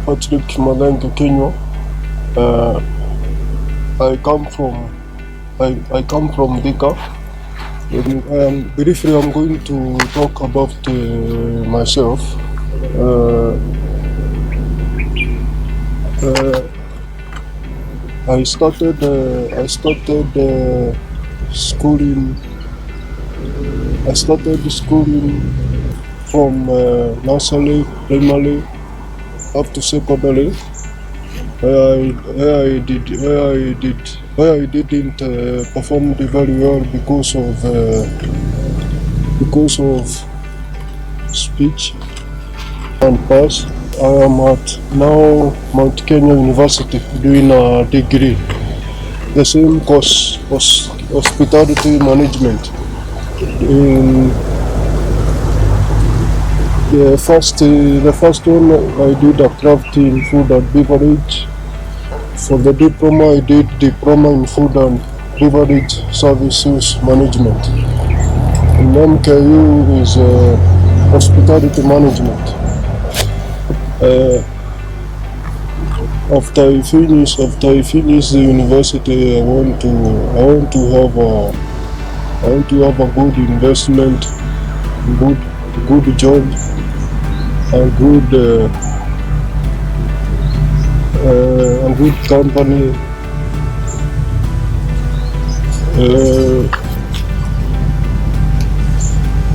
Mathenge, Kenya. I come from Thika. Briefly, I'm going to talk about myself. I started schooling. I started schooling from nursery, primary, up to secondary. Where I didn't perform very well because of speech and pass. I am at now Mount Kenya University doing a degree. The same course was hospitality management. In the first one I did a craft in food and beverage. For the diploma I did diploma in food and beverage services management. In MKU is hospitality management. After I finish the university, I want to have a good investment, good job, and good company. I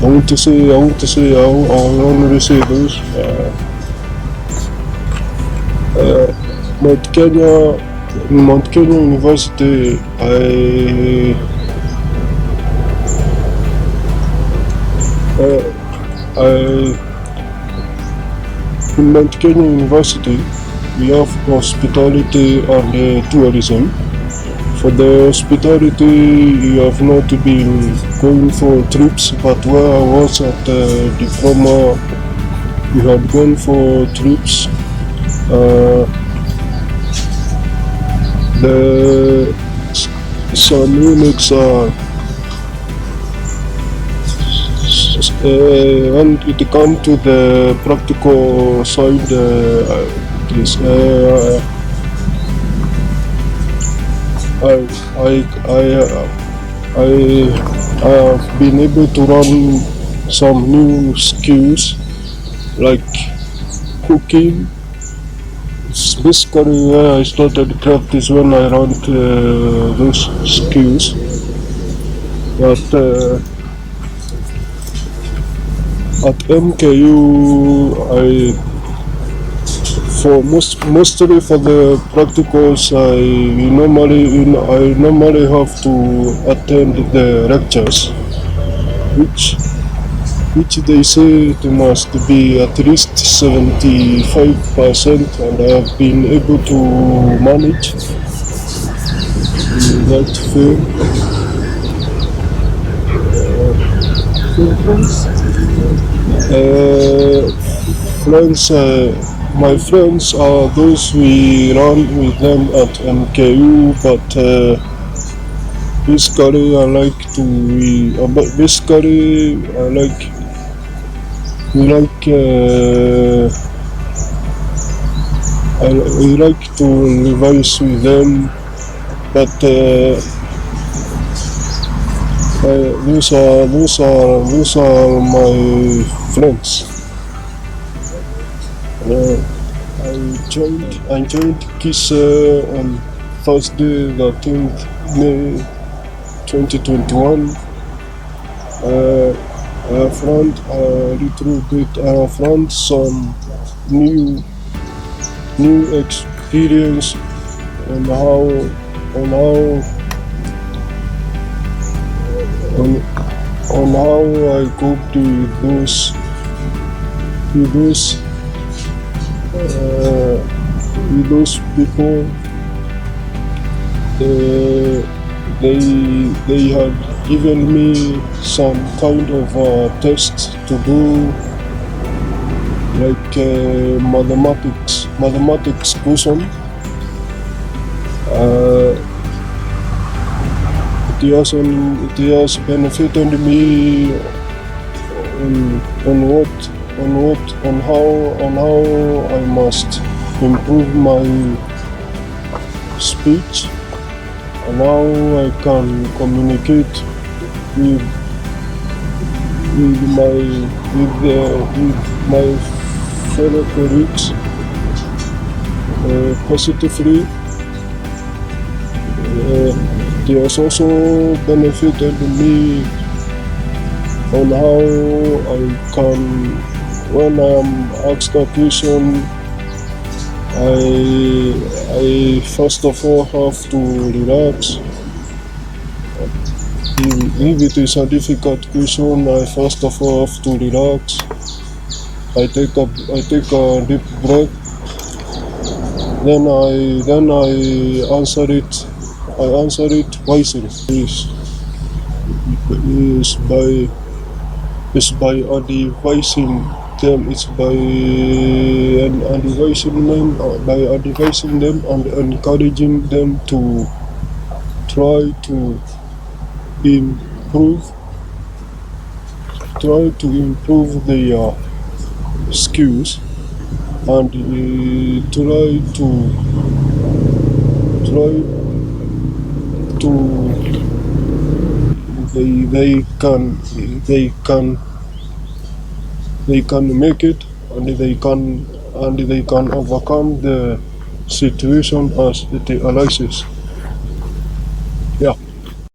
only say those. Mount Kenya University, in Mount Kenya University, we have hospitality and tourism. For the hospitality, you have not been going for trips, but where I was at diploma, we had gone for trips. Some units are when it comes to the practical side, I have been able to run some new skills like cooking. It's basically where I started craft is when I learned those skills. But at MKU, mostly for the practicals, I normally have to attend the lectures, which they say it must be at least 75%, and I have been able to manage in that field. My friends are those we run with them at MKU, but basically I like to revise with them, but those are my friends. I joined KISE on Thursday, the 13th May 2021. I have learned some new experience on how I coped with those people. They had given me some kind of test to do, like mathematics question. It has benefited me on how I must improve my speech, and how I can communicate with with my with my fellow colleagues positively. They has also benefited me on how I can, when I am asked a question, I first of all have to relax. If it is a difficult question, I first of all have to relax. I take a deep breath. Then I answer it. I answer it wisely. Is by advising them. It's by advising them and encouraging them to try to improve their skills, and try to they can make it, and they can overcome the situation as it arises.